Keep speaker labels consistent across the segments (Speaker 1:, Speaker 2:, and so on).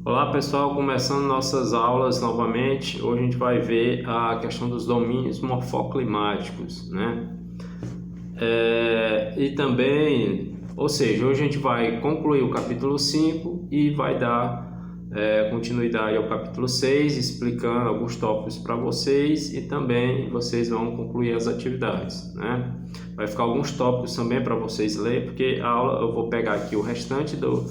Speaker 1: Olá pessoal, começando nossas aulas novamente. Hoje a gente vai ver a questão dos domínios morfoclimáticos, né? E também, ou seja, hoje a gente vai concluir o capítulo 5 e vai dar continuidade ao capítulo 6, explicando alguns tópicos para vocês, e também vocês vão concluir as atividades, né? Vai ficar alguns tópicos também para vocês lerem, porque a aula eu vou pegar aqui o restante do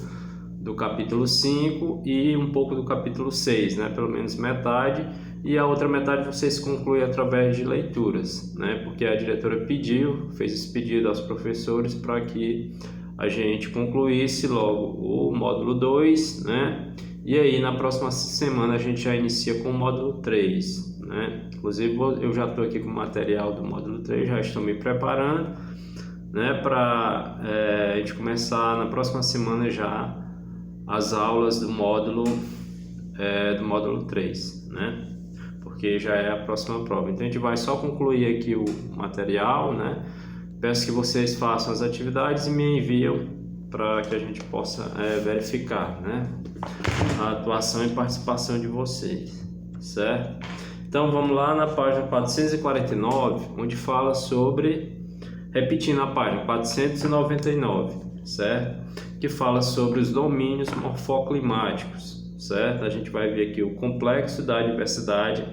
Speaker 1: capítulo 5 e um pouco do capítulo 6, né? Pelo menos metade, e a outra metade vocês concluem através de leituras, né? Porque a diretora fez esse pedido aos professores para que a gente concluísse logo o módulo 2, né? E aí na próxima semana a gente já inicia com o módulo 3, né? Inclusive eu já estou aqui com o material do módulo 3, já estou me preparando, né? Para a gente começar na próxima semana já as aulas do módulo 3, né? Porque já é a próxima prova. Então a gente vai só concluir aqui o material, né? Peço que vocês façam as atividades e me enviam para que a gente possa verificar, né? A atuação e participação de vocês, certo? Então vamos lá na página 449, onde fala sobre, repetindo a página 499, certo? Que fala sobre os domínios morfoclimáticos, certo? A gente vai ver aqui o complexo da diversidade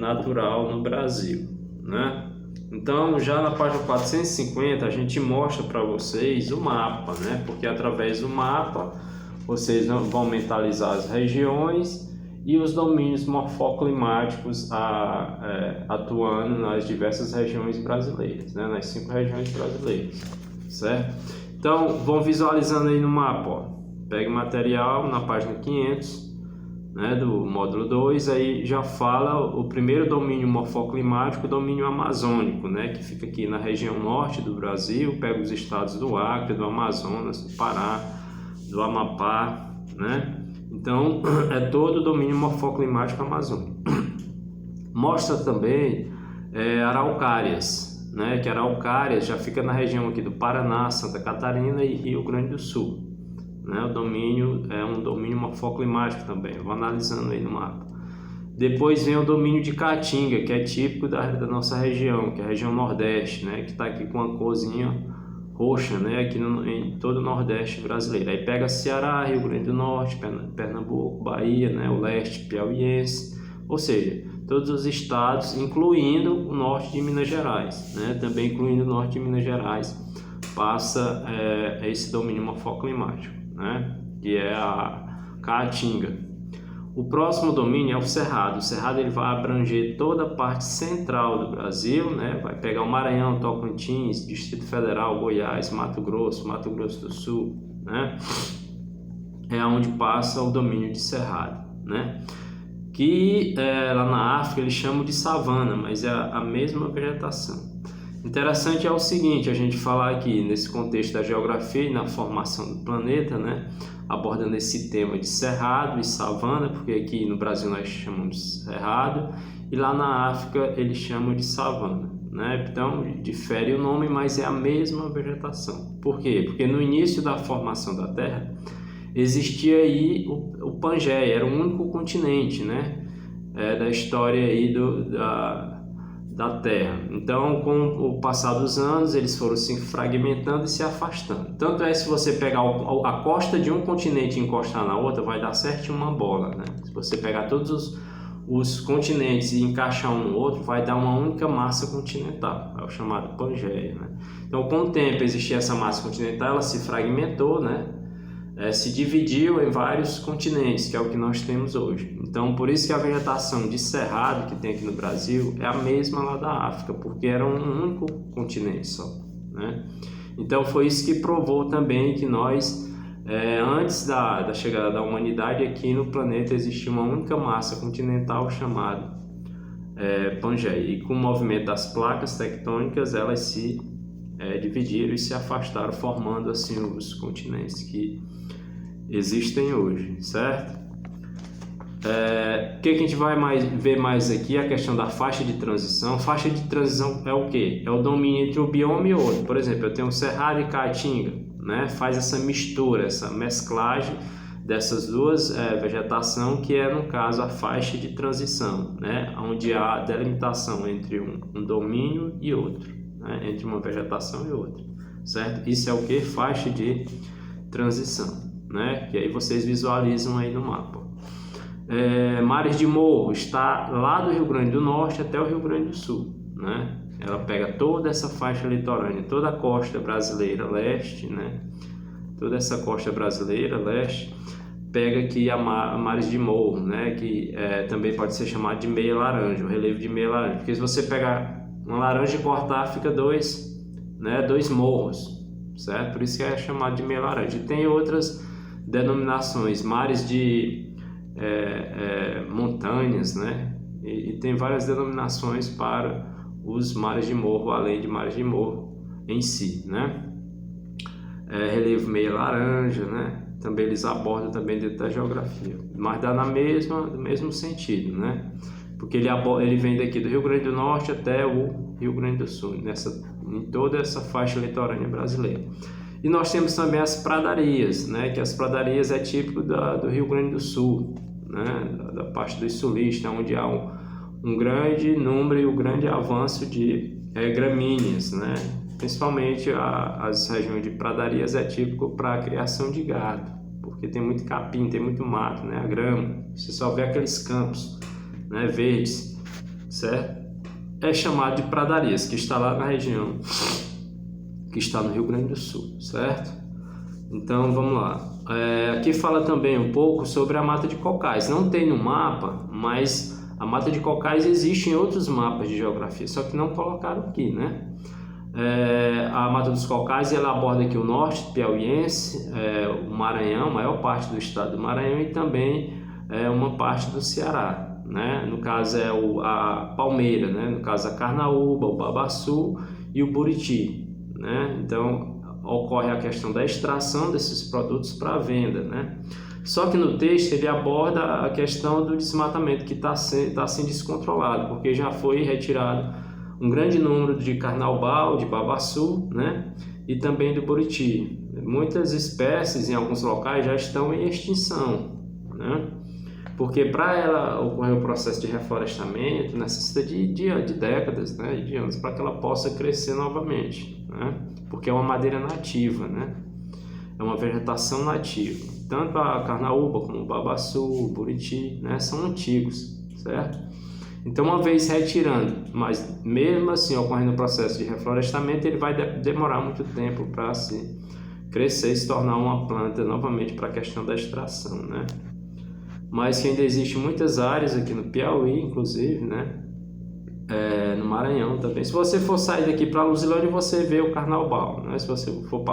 Speaker 1: natural no Brasil, né? Então, já na página 450, a gente mostra para vocês o mapa, né? Porque através do mapa, vocês vão mentalizar as regiões e os domínios morfoclimáticos atuando nas diversas regiões brasileiras, né? Nas 5 regiões brasileiras, certo? Então, vão visualizando aí no mapa, ó. Pega o material na página 500, né, do módulo 2, aí já fala o primeiro domínio morfoclimático, o domínio amazônico, né, que fica aqui na região norte do Brasil, pega os estados do Acre, do Amazonas, do Pará, do Amapá, né? Então, é todo o domínio morfoclimático amazônico. Mostra também araucárias, né, que araucárias já fica na região aqui do Paraná, Santa Catarina e Rio Grande do Sul, né? O domínio é um domínio morfoclimático também, vou analisando aí no mapa. Depois vem o domínio de Caatinga, que é típico da nossa região, que é a região Nordeste, né, que está aqui com uma corzinha roxa, né, aqui em todo o Nordeste brasileiro. Aí pega Ceará, Rio Grande do Norte, Pernambuco, Bahia, né, o leste piauiense, ou seja, todos os estados, incluindo o norte de Minas Gerais, né? Também incluindo o norte de Minas Gerais, passa esse domínio morfoclimático, né? Que é a Caatinga. O próximo domínio é o Cerrado. O Cerrado ele vai abranger toda a parte central do Brasil, né? Vai pegar o Maranhão, Tocantins, Distrito Federal, Goiás, Mato Grosso do Sul, né? É onde passa o domínio de Cerrado, né? Que lá na África eles chamam de savana, mas é a mesma vegetação. Interessante é o seguinte, a gente falar aqui nesse contexto da geografia e na formação do planeta, né, abordando esse tema de cerrado e savana, porque aqui no Brasil nós chamamos de cerrado e lá na África eles chamam de savana, né? Então difere o nome, mas é a mesma vegetação. Por quê? Porque no início da formação da Terra existia aí o Pangeia, era o único continente, né, da história aí da Terra. Então, com o passar dos anos, eles foram se fragmentando e se afastando. Tanto é, se você pegar a costa de um continente e encostar na outra, vai dar certinho uma bola, né? Se você pegar todos os continentes e encaixar um no outro, vai dar uma única massa continental, é o chamado Pangeia, né? Então, com o tempo, existia essa massa continental, ela se fragmentou, né? Se dividiu em vários continentes, que é o que nós temos hoje. Então, por isso que a vegetação de cerrado que tem aqui no Brasil é a mesma lá da África, porque era um único continente só, né? Então, foi isso que provou também que nós, antes da chegada da humanidade, aqui no planeta existia uma única massa continental chamada Pangeia. E com o movimento das placas tectônicas, elas se dividiram e se afastaram, formando assim os continentes que existem hoje, certo? O que a gente vai ver mais aqui? A questão da faixa de transição. Faixa de transição é o quê? É o domínio entre um bioma e outro. Por exemplo, eu tenho Cerrado e Caatinga, né? Faz essa mistura, essa mesclagem dessas duas vegetação, que é, no caso, a faixa de transição, né? Onde há delimitação entre um domínio e outro, né? Entre uma vegetação e outra, certo? Isso é o que? Faixa de transição, né? Que aí vocês visualizam aí no mapa. Mares de Morro está lá do Rio Grande do Norte até o Rio Grande do Sul, né? Ela pega toda essa faixa litorânea, toda a costa brasileira leste, né? Toda essa costa brasileira leste, pega aqui a Mares de Morro, né? Que também pode ser chamado de meia laranja, o relevo de meia laranja, porque se você pegar uma laranja e cortar, fica dois morros, certo? Por isso que é chamado de meia laranja. E tem outras denominações, mares de montanhas, né? E tem várias denominações para os mares de morro, além de mares de morro em si, né? Relevo meia laranja, né? Também eles abordam também dentro da geografia, mas dá no mesmo sentido, né? Porque ele vem daqui do Rio Grande do Norte até o Rio Grande do Sul, em toda essa faixa litorânea brasileira. E nós temos também as pradarias, né? Que as pradarias é típico do Rio Grande do Sul, né? Da parte dos sulistas, onde há um grande número e um grande avanço de gramíneas, né? Principalmente as regiões de pradarias é típico para a criação de gado, porque tem muito capim, tem muito mato, né? A grama, você só vê aqueles campos, né? Verdes, certo? É chamado de pradarias, que está lá na região, que está no Rio Grande do Sul, certo? Então vamos lá. Aqui fala também um pouco sobre a mata de cocais. Não tem no mapa, mas a mata de cocais existe em outros mapas de geografia, só que não colocaram aqui, né? A mata dos cocais, ela aborda aqui o norte piauiense, o Maranhão, a maior parte do estado do Maranhão, e também uma parte do Ceará, né? No caso a palmeira, né? No caso a carnaúba, o babaçu e o buriti, né? Então ocorre a questão da extração desses produtos para venda, né? Só que no texto ele aborda a questão do desmatamento, que está assim descontrolado, porque já foi retirado um grande número de carnaubal, de babaçu, né? E também do buriti. Muitas espécies em alguns locais já estão em extinção, né? Porque para ela ocorrer o processo de reflorestamento necessita de décadas, né? De anos, para que ela possa crescer novamente, né? Porque é uma madeira nativa, né? É uma vegetação nativa. Tanto a carnaúba como o babaçu, o buriti, né? São antigos, certo? Então, uma vez retirando, mas mesmo assim ocorrendo o processo de reflorestamento, ele vai demorar muito tempo para se crescer e se tornar uma planta novamente para a questão da extração, né? Mas que ainda existe muitas áreas aqui no Piauí, inclusive, né? No Maranhão também. Se você for sair daqui para Luzilândia, você vê o carnaubal, né? Se você for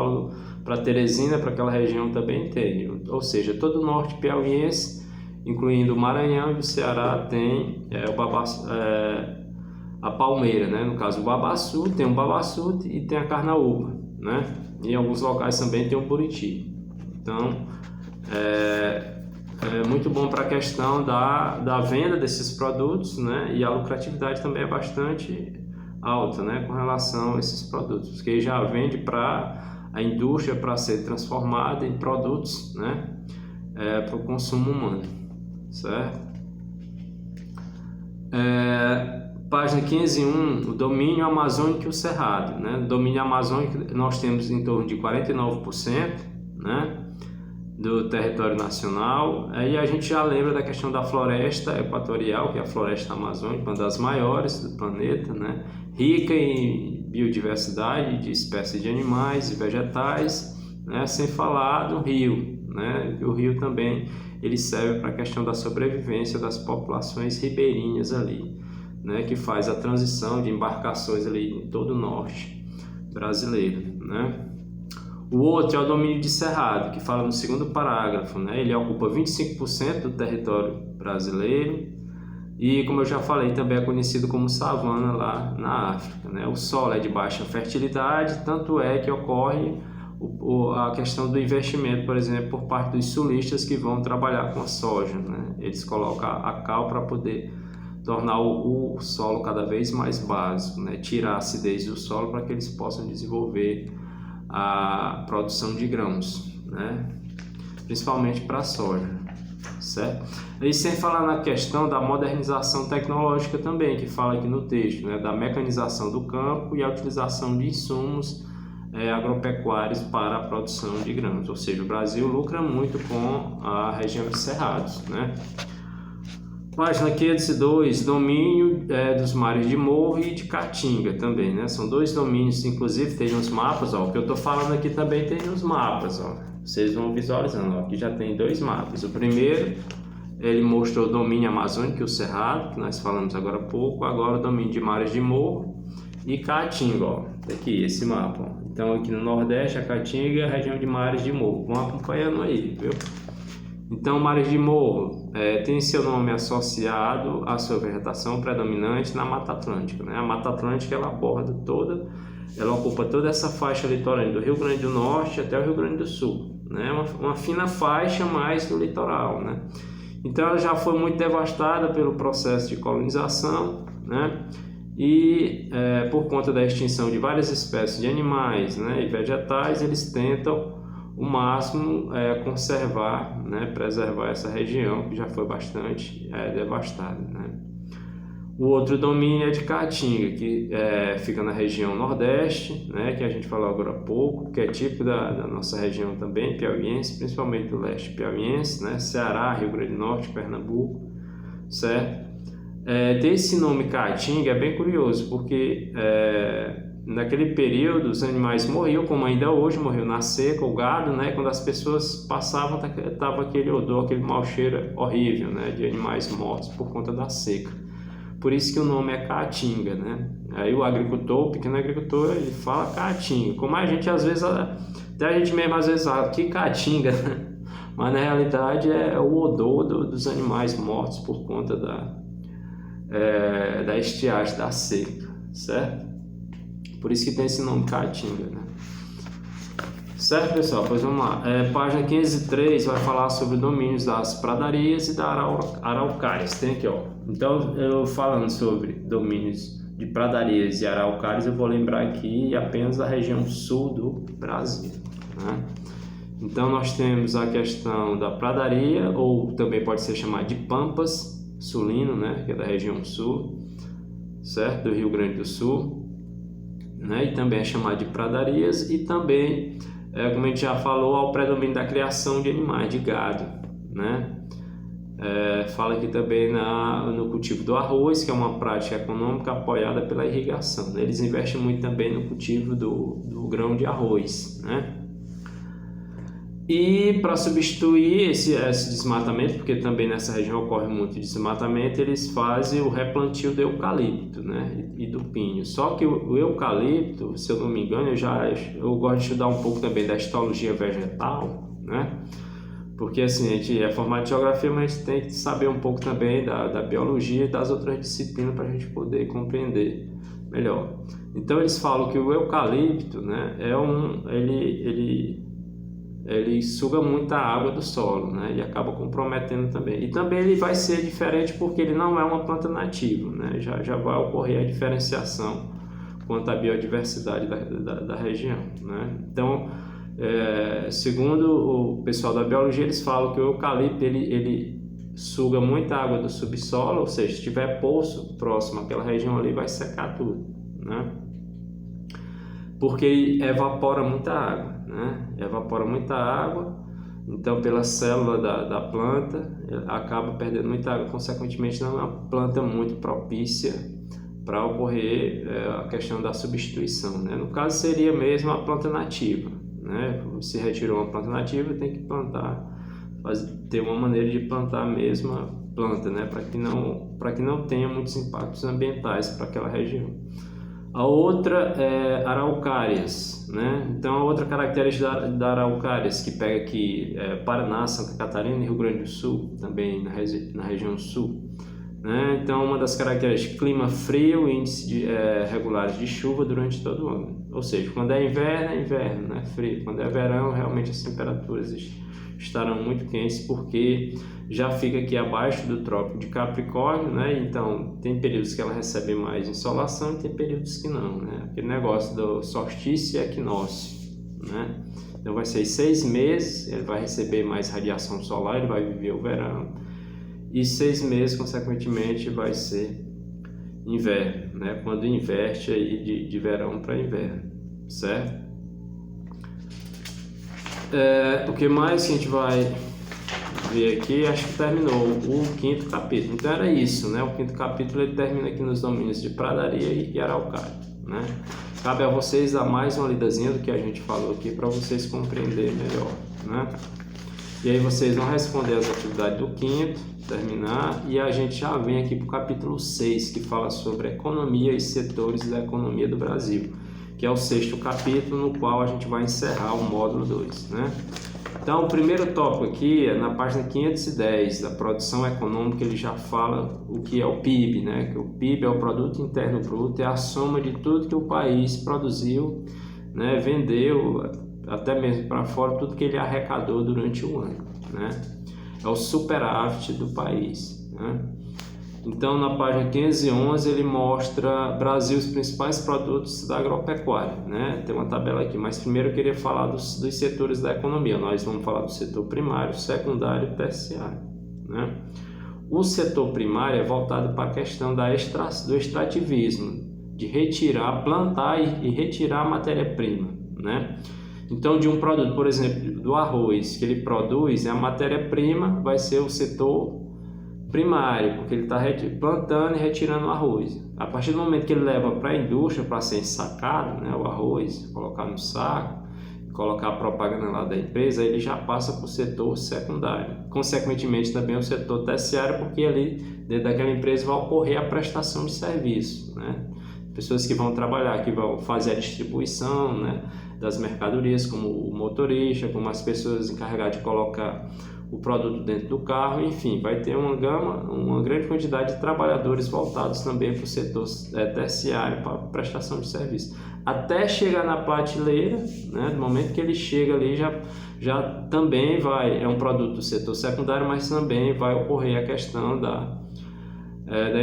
Speaker 1: para Teresina, para aquela região também tem. Ou seja, todo o norte piauiense, incluindo o Maranhão e o Ceará, tem a palmeira, né? No caso o babaçu, tem o babaçu e tem a carnaúba, né? E em alguns locais também tem o buriti. Então é muito bom para a questão da venda desses produtos, né? E a lucratividade também é bastante alta, né? Com relação a esses produtos, porque já vende para a indústria para ser transformada em produtos, né? Para o consumo humano, certo? Página 501, o domínio amazônico e o cerrado, né? O domínio amazônico nós temos em torno de 49%, né? Do território nacional. Aí a gente já lembra da questão da floresta equatorial, que é a floresta amazônica, uma das maiores do planeta, né? Rica em biodiversidade de espécies de animais e vegetais, né? Sem falar do rio, né? O rio também ele serve para a questão da sobrevivência das populações ribeirinhas ali, né? Que faz a transição de embarcações ali em todo o norte brasileiro, né? O outro é o domínio de cerrado, que fala no segundo parágrafo, né? Ele ocupa 25% do território brasileiro e, como eu já falei, também é conhecido como savana lá na África, né? O solo é de baixa fertilidade, tanto é que ocorre a questão do investimento, por exemplo, por parte dos sulistas que vão trabalhar com a soja, né? Eles colocam a cal para poder tornar o solo cada vez mais básico, né? Tirar a acidez do solo para que eles possam desenvolver a produção de grãos, né? principalmente para a soja, certo? E sem falar na questão da modernização tecnológica também, que fala aqui no texto, né, da mecanização do campo e a utilização de insumos agropecuários para a produção de grãos, ou seja, o Brasil lucra muito com a região de Cerrados, né? Página 502, domínio dos mares de Morro e de Caatinga também, né? São dois domínios, inclusive tem uns mapas, ó, o que eu estou falando aqui também tem nos mapas, ó. Vocês vão visualizando, ó, aqui já tem dois mapas. O primeiro, ele mostrou o domínio amazônico e o Cerrado, que nós falamos agora há pouco, agora o domínio de mares de Morro e Caatinga, ó, tá aqui esse mapa, ó. Então aqui no Nordeste, a Caatinga e a região de mares de Morro, vão acompanhando aí, viu? Então, mares de Morro tem seu nome associado à sua vegetação predominante na Mata Atlântica, né? A Mata Atlântica ela aborda toda, ela ocupa toda essa faixa litorânea do Rio Grande do Norte até o Rio Grande do Sul, né? Uma fina faixa mais do litoral, né? Então, ela já foi muito devastada pelo processo de colonização, né? E por conta da extinção de várias espécies de animais, né, e vegetais, eles tentam o máximo conservar, né, preservar essa região que já foi bastante devastada, né. O outro domínio é de Caatinga, que fica na região Nordeste, né, que a gente falou agora há pouco, que é típico da nossa região também, piauiense, principalmente do leste piauiense, né, Ceará, Rio Grande do Norte, Pernambuco, certo? Ter esse nome Caatinga é bem curioso, porque naquele período os animais morriam, como ainda hoje, morreu na seca, o gado, né? Quando as pessoas passavam, estava aquele odor, aquele mau cheiro horrível, né? De animais mortos por conta da seca. Por isso que o nome é Caatinga, né? Aí o agricultor, o pequeno agricultor, ele fala Caatinga. Como a gente às vezes, até a gente mesmo às vezes fala, que Caatinga, né? Mas na realidade é o odor dos animais mortos por conta da estiagem, da seca, certo? Por isso que tem esse nome Caatinga, né? Certo, pessoal? Pois vamos lá. Página 503 vai falar sobre domínios das pradarias e da araucárias. Tem aqui, ó. Então, eu falando sobre domínios de pradarias e araucárias, eu vou lembrar aqui apenas da região sul do Brasil, né? Então, nós temos a questão da pradaria, ou também pode ser chamada de pampas sulino, né? Que é da região sul, certo? Do Rio Grande do Sul. Né, e também é chamado de pradarias, e também, como a gente já falou, ao predomínio da criação de animais, de gado, né? Fala aqui também no cultivo do arroz, que é uma prática econômica apoiada pela irrigação, né? Eles investem muito também no cultivo do grão de arroz, né? E para substituir esse desmatamento, porque também nessa região ocorre muito desmatamento, eles fazem o replantio do eucalipto, né, e do pinho. Só que o eucalipto, se eu não me engano, eu gosto de estudar um pouco também da histologia vegetal, né, porque assim, a gente é formado em geografia, mas a gente tem que saber um pouco também da biologia e das outras disciplinas para a gente poder compreender melhor. Então eles falam que o eucalipto, né, ele suga muita água do solo, né, e acaba comprometendo também. E também ele vai ser diferente porque ele não é uma planta nativa, né, já vai ocorrer a diferenciação quanto à biodiversidade da região, né. Então, segundo o pessoal da biologia, eles falam que o eucalipto ele suga muita água do subsolo, ou seja, se tiver poço próximo àquela região ali, vai secar tudo, né, porque ele evapora muita água, né? Evapora muita água, então pela célula da planta acaba perdendo muita água, consequentemente não é uma planta muito propícia para ocorrer a questão da substituição, né? No caso seria mesmo a planta nativa, né? Se retirou uma planta nativa, tem que plantar, ter uma maneira de plantar a mesma planta, né? Para que não tenha muitos impactos ambientais para aquela região. A outra é araucárias, né? Então a outra característica da araucárias, que pega aqui Paraná, Santa Catarina e Rio Grande do Sul, também na região sul, né? Então uma das características, clima frio e índice regulares de chuva durante todo o ano, ou seja, quando é inverno, né? Frio, quando é verão, realmente as temperaturas estarão muito quentes, porque já fica aqui abaixo do Trópico de Capricórnio, né? Então tem períodos que ela recebe mais insolação e tem períodos que não, né? Aquele negócio do solstício e equinócio, né? Então vai ser 6 meses, ele vai receber mais radiação solar, ele vai viver o verão, e 6 meses, consequentemente, vai ser inverno, né? Quando inverte aí de verão para inverno, certo? O que mais que a gente vai ver aqui? Acho que terminou o 5º capítulo. Então era isso, né? O 5º capítulo ele termina aqui nos domínios de pradaria e araucária, né? Cabe a vocês dar mais uma lidazinha do que a gente falou aqui para vocês compreenderem melhor, né? E aí vocês vão responder as atividades do 5º, terminar, e a gente já vem aqui para o capítulo 6, que fala sobre economia e setores da economia do Brasil, que é o 6º capítulo, no qual a gente vai encerrar o módulo 2, né? Então, o primeiro tópico aqui é na página 510 da produção econômica. Ele já fala o que é o PIB, né? Que o PIB é o Produto Interno Bruto, é a soma de tudo que o país produziu, né? Vendeu, até mesmo para fora, tudo que ele arrecadou durante o ano, né? É o superávit do país, né? Então, na página 511, ele mostra Brasil, os principais produtos da agropecuária, né? Tem uma tabela aqui, mas primeiro eu queria falar dos setores da economia. Nós vamos falar do setor primário, secundário e terciário, né? O setor primário é voltado para a questão do extrativismo, de retirar, plantar e retirar a matéria-prima, né? Então, de um produto, por exemplo, do arroz que ele produz, a matéria-prima vai ser o setor primário, porque ele está plantando e retirando o arroz. A partir do momento que ele leva para a indústria para ser ensacado, né, o arroz, colocar no saco, colocar a propaganda lá da empresa, ele já passa para o setor secundário. Consequentemente, também o setor terciário, porque ali dentro daquela empresa vai ocorrer a prestação de serviço, né? Pessoas que vão trabalhar, que vão fazer a distribuição, né, das mercadorias, como o motorista, como as pessoas encarregadas de colocar o produto dentro do carro, enfim, vai ter uma grande quantidade de trabalhadores voltados também para o setor terciário, para a prestação de serviço. Até chegar na prateleira, né, do momento que ele chega ali, já também é um produto do setor secundário, mas também vai ocorrer a questão da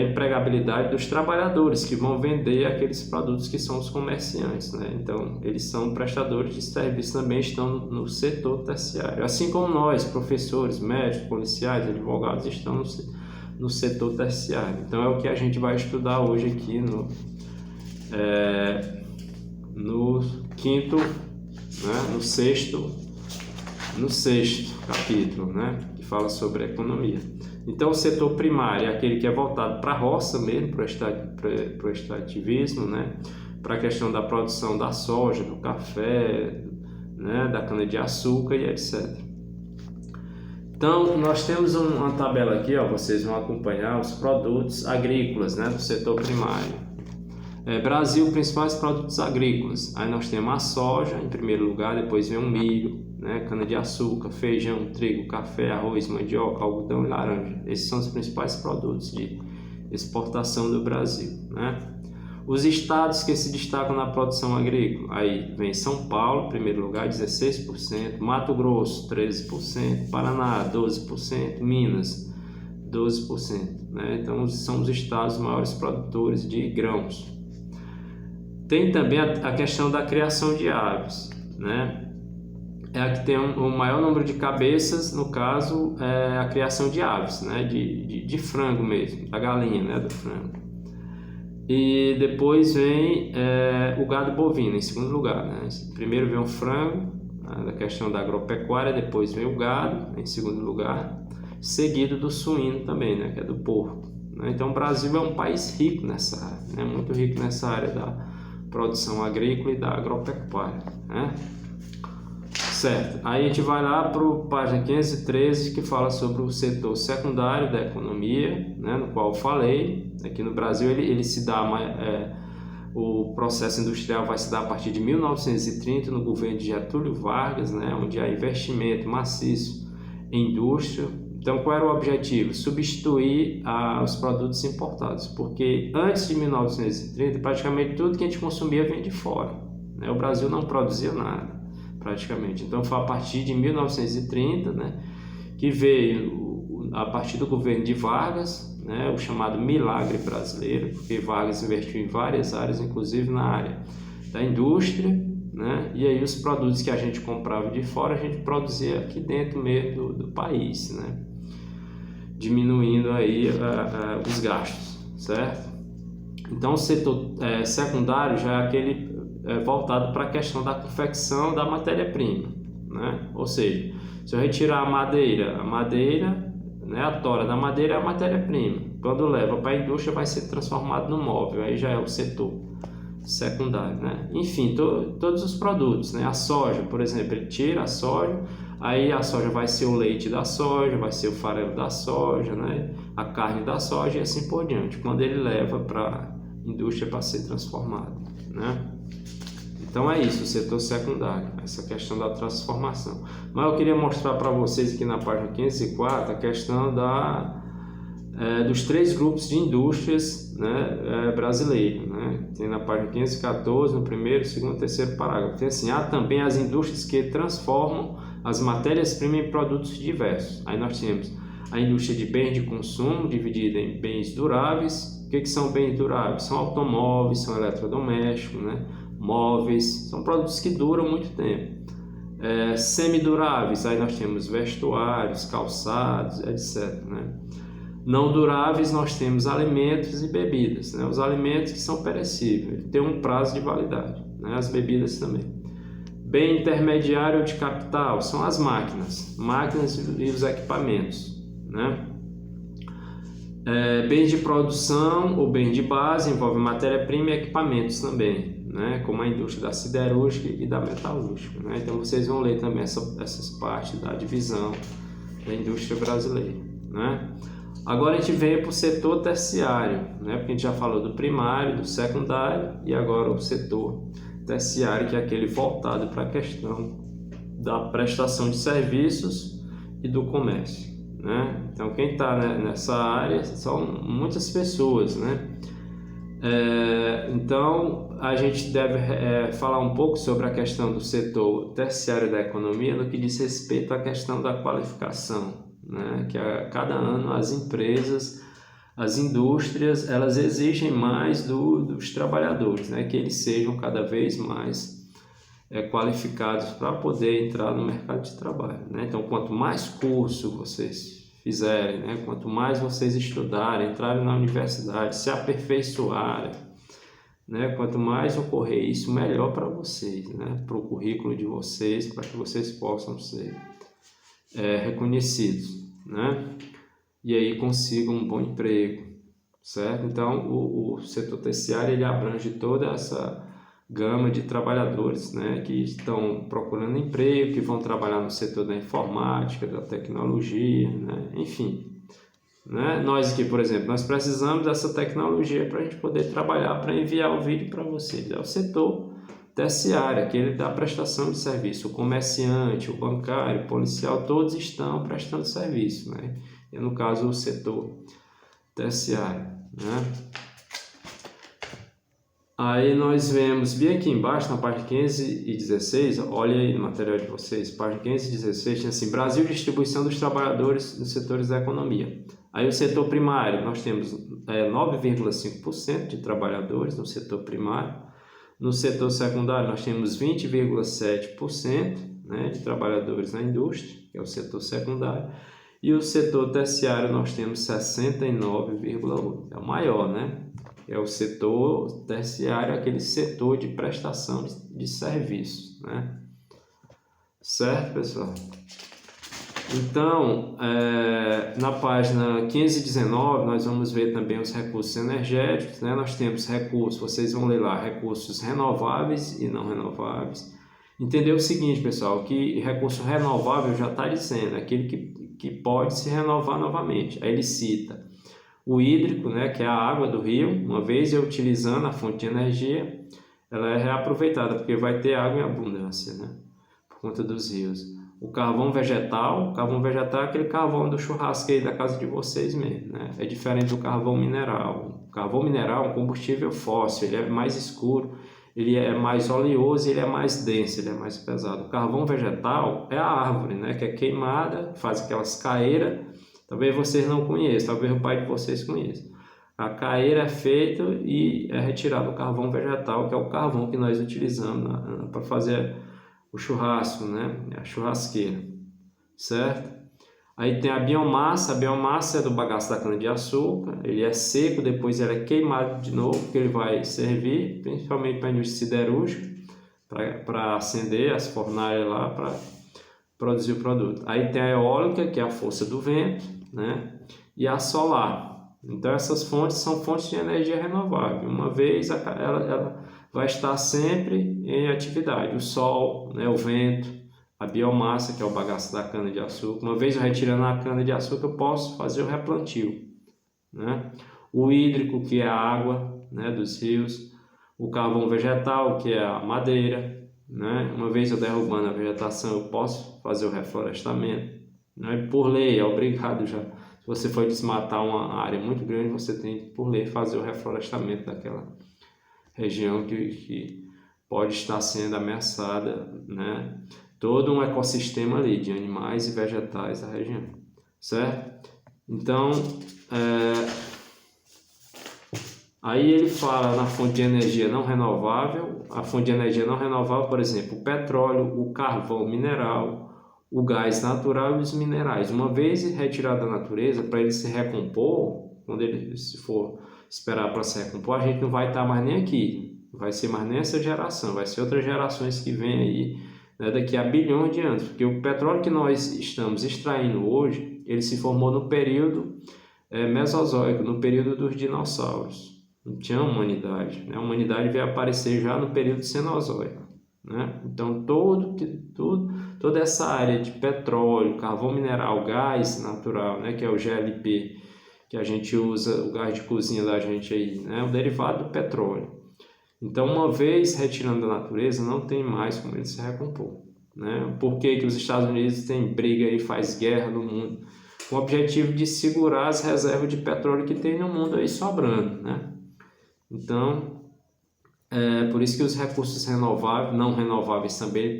Speaker 1: empregabilidade dos trabalhadores que vão vender aqueles produtos, que são os comerciantes, né? Então, eles são prestadores de serviço, também estão no setor terciário. Assim como nós, professores, médicos, policiais, advogados, estão no setor terciário. Então, é o que a gente vai estudar hoje aqui no 5º, né? no sexto capítulo, né? Que fala sobre economia. Então, o setor primário é aquele que é voltado para a roça mesmo, para o extrativismo, né? Para a questão da produção da soja, do café, né? Da cana-de-açúcar e etc. Então, nós temos uma tabela aqui, ó, vocês vão acompanhar os produtos agrícolas, né? Do setor primário. Brasil, principais produtos agrícolas. Aí nós temos a soja em primeiro lugar, depois vem o milho, né, cana-de-açúcar, feijão, trigo, café, arroz, mandioca, algodão e laranja. Esses são os principais produtos de exportação do Brasil, né? Os estados que se destacam na produção agrícola, aí vem São Paulo, em primeiro lugar, 16%, Mato Grosso, 13%, Paraná, 12%, Minas, 12%, né? Então, são os estados maiores produtores de grãos. Tem também a questão da criação de aves, né? É a que tem o maior número de cabeças, no caso, é a criação de aves, né? De frango mesmo, da galinha, né? Do frango. E depois vem o gado bovino, em segundo lugar, né? Primeiro vem o frango, da questão da agropecuária, depois vem o gado, em segundo lugar, seguido do suíno também, né? Que é do porco, né? Então, o Brasil é um país rico nessa área, né? Muito rico nessa área da produção agrícola e da agropecuária, né? Certo, aí a gente vai lá para a página 513, que fala sobre o setor secundário da economia, né, no qual eu falei. Aqui no Brasil ele se dá, o processo industrial vai se dar a partir de 1930, no governo de Getúlio Vargas, né, onde há investimento maciço em indústria. Então, qual era o objetivo? Substituir os produtos importados, porque antes de 1930, praticamente tudo que a gente consumia vem de fora, né? O Brasil não produzia nada, praticamente. Então, foi a partir de 1930, né, que veio, a partir do governo de Vargas, né, o chamado milagre brasileiro, porque Vargas investiu em várias áreas, inclusive na área da indústria, né? E aí os produtos que a gente comprava de fora, a gente produzia aqui dentro mesmo do país, né? Diminuindo aí os gastos, certo? Então o setor secundário já é aquele voltado para a questão da confecção da matéria-prima, né? Ou seja, se eu retirar a madeira, né, a tora da madeira é a matéria-prima. Quando leva para a indústria vai ser transformado no móvel, aí já é o setor secundário, né? Enfim, todos os produtos, né? A soja, por exemplo, ele tira a soja, aí a soja vai ser o leite da soja, vai ser o farelo da soja, né? A carne da soja e assim por diante, quando ele leva para a indústria para ser transformado, né? Então é isso, o setor secundário, essa questão da transformação. Mas eu queria mostrar para vocês aqui na página 504 a questão dos 3 grupos de indústrias, né, brasileiras, né? Tem na página 514, no primeiro, segundo e terceiro parágrafo. Tem assim, há também as indústrias que transformam as matérias-primas em produtos diversos. Aí nós temos a indústria de bens de consumo, dividida em bens duráveis. O que são bens duráveis? São automóveis, são eletrodomésticos, né? Móveis, são produtos que duram muito tempo. Semiduráveis, aí nós temos vestuários, calçados, etc, né? Não duráveis, nós temos alimentos e bebidas, né? Os alimentos que são perecíveis, têm um prazo de validade, né? As bebidas também. Bem intermediário de capital são as máquinas e os equipamentos, né? Bens de produção ou bens de base envolve matéria-prima e equipamentos também, né? Como a indústria da siderúrgica e da metalúrgica, né? Então vocês vão ler também essas partes da divisão da indústria brasileira, né? Agora a gente vem para o setor terciário, né? Porque a gente já falou do primário, do secundário e agora o setor terciário, que é aquele voltado para a questão da prestação de serviços e do comércio, né? Então quem está, né, nessa área são muitas pessoas, né? Então a gente deve falar um pouco sobre a questão do setor terciário da economia no que diz respeito à questão da qualificação, né? Que a cada ano as empresas, as indústrias, elas exigem mais dos trabalhadores, né? Que eles sejam cada vez mais qualificados para poder entrar no mercado de trabalho, né? Então quanto mais curso vocês fizerem, né? Quanto mais vocês estudarem, entrarem na universidade, se aperfeiçoarem, né? Quanto mais ocorrer isso, melhor para vocês, né? Para o currículo de vocês, para que vocês possam ser reconhecidos, né? E aí consigam um bom emprego, certo? Então o setor terciário ele abrange toda essa gama de trabalhadores, né, que estão procurando emprego, que vão trabalhar no setor da informática, da tecnologia, né, enfim, né? Nós aqui, por exemplo, nós precisamos dessa tecnologia para a gente poder trabalhar, para enviar o vídeo para vocês. É o setor terciário, aquele da prestação de serviço. O comerciante, o bancário, o policial, todos estão prestando serviço, né? E no caso o setor terciário, né? Aí nós vemos bem aqui embaixo, na página 15 e 16, olha aí no material de vocês, página 15 e 16, tem assim, Brasil distribuição dos trabalhadores nos setores da economia. Aí o setor primário, nós temos 9,5% de trabalhadores no setor primário. No setor secundário, nós temos 20,7%, né, de trabalhadores na indústria, que é o setor secundário. E o setor terciário, nós temos 69,8%, é o maior, né? É o setor terciário, aquele setor de prestação de serviços, né? Certo, pessoal? Então, na página 15 e 19, nós vamos ver também os recursos energéticos, né? Nós temos recursos, vocês vão ler lá, recursos renováveis e não renováveis. Entendeu o seguinte, pessoal, que recurso renovável já está dizendo, aquele que pode se renovar novamente. Aí ele cita o hídrico, né, que é a água do rio, uma vez eu utilizando a fonte de energia, ela é reaproveitada, porque vai ter água em abundância, né, por conta dos rios. O carvão vegetal é aquele carvão do churrasco aí da casa de vocês mesmo, né, é diferente do carvão mineral. O carvão mineral é um combustível fóssil, ele é mais escuro, ele é mais oleoso, ele é mais denso, ele é mais pesado. O carvão vegetal é a árvore, né, que é queimada, faz aquelas caeiras. Talvez vocês não conheçam, talvez o pai de vocês conheça. A caeira é feita e é retirado o carvão vegetal, que é o carvão que nós utilizamos para fazer o churrasco, né? A churrasqueira, certo? Aí tem a biomassa é do bagaço da cana-de-açúcar, ele é seco, depois ele é queimado de novo, porque ele vai servir, principalmente para a indústria siderúrgica, para acender as fornalhas lá, para produzir o produto. Aí tem a eólica, que é a força do vento, né? E a solar. Então essas fontes são fontes de energia renovável. Uma vez ela vai estar sempre em atividade. O sol, né, o vento, a biomassa, que é o bagaço da cana-de-açúcar. Uma vez eu retirando a cana-de-açúcar, eu posso fazer o replantio, né? O hídrico, que é a água, né, dos rios. O carvão vegetal, que é a madeira, né? Uma vez eu derrubando a vegetação, eu posso fazer o reflorestamento, né? Por lei, é obrigado já. Se você for desmatar uma área muito grande, você tem que, por lei, fazer o reflorestamento daquela região que pode estar sendo ameaçada, né? Todo um ecossistema ali de animais e vegetais da região, certo? Então, aí ele fala na fonte de energia não renovável. A fonte de energia não renovável, por exemplo, o petróleo, o carvão mineral, o gás natural e os minerais. Uma vez retirado da natureza, para ele se recompor, quando ele se for esperar para se recompor, a gente não vai estar mais nem aqui, não vai ser mais nem essa geração, vai ser outras gerações que vêm aí, né, daqui a bilhões de anos, porque o petróleo que nós estamos extraindo hoje, ele se formou no período mesozoico, no período dos dinossauros. Não tinha humanidade, né? A humanidade veio aparecer já no período cenozoico, né? Então toda essa área de petróleo, carvão mineral, gás natural, né, que é o GLP, que a gente usa, o gás de cozinha da gente aí, né, o derivado do petróleo. Então, uma vez retirando da natureza, não tem mais como ele se recompor, né? Por que os Estados Unidos têm briga e faz guerra no mundo? Com o objetivo de segurar as reservas de petróleo que tem no mundo aí sobrando, né? Então, por isso que os recursos renováveis, não renováveis também